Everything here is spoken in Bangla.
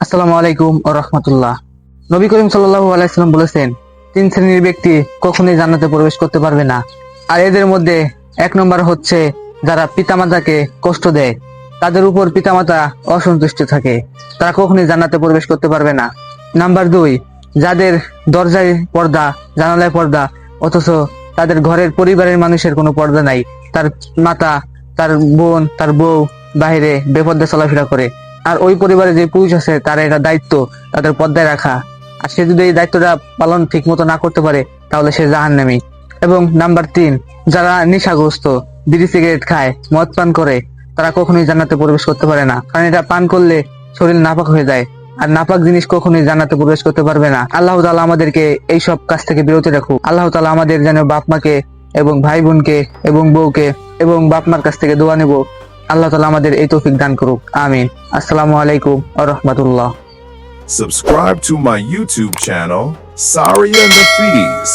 আসসালামু আলাইকুম ওয়া রাহমাতুল্লাহ। নবী করিম সাল্লাল্লাহু আলাইহি সাল্লাম বলেছেন, তিন শ্রেণীর ব্যক্তি কখনোই জান্নাতে প্রবেশ করতে পারবে না। আর এদের মধ্যে এক নম্বর হচ্ছে যারা পিতামাতাকে কষ্ট দেয়, তাদের উপর পিতামাতা অসন্তুষ্ট থাকে, তারা কখনোই জান্নাতে প্রবেশ করতে পারবে না। নাম্বার 2, যাদের দরজায় পর্দা, জানালায় পর্দা, অথচ তাদের ঘরের পরিবারের মানুষের কোনো পর্দা নাই, তার মাতা, তার বোন, তার বউ বাইরে বেপর্দা চলাফেরা করে, আর ওই পরিবারে যে পুরুষ আছে তার এটা দায়িত্ব তাদের পর্দায় রাখা, আর সে যদি এই দায়িত্বটা পালন ঠিক মতো না করতে পারে তাহলে সে জাহান্নামী। এবং নাম্বার 3, যারা নেশাগ্রস্ত, বিড়ি সিগারেট খায়, মদ পান করে, তারা কখনোই জান্নাতে প্রবেশ করতে পারে না, কারণ এটা পান করলে শরীর নাপাক হয়ে যায়, আর নাপাক জিনিস কখনোই জান্নাতে প্রবেশ করতে পারবে না। আল্লাহ তাআলা আমাদেরকে এই সব কাজ থেকে বিরত রাখুক। আল্লাহ তাআলা আমাদের যেন বাপ মাকে এবং ভাই বোনকে এবং বউকে এবং বাপ মার কাছ থেকে দোয়া নেব, আল্লাহ তাআলা আমাদের এই তৌফিক দান করুক, আমিন। আসসালামু আলাইকুম ওয়া রাহমাতুল্লাহ। Subscribe to my YouTube channel, Saria Nafiz.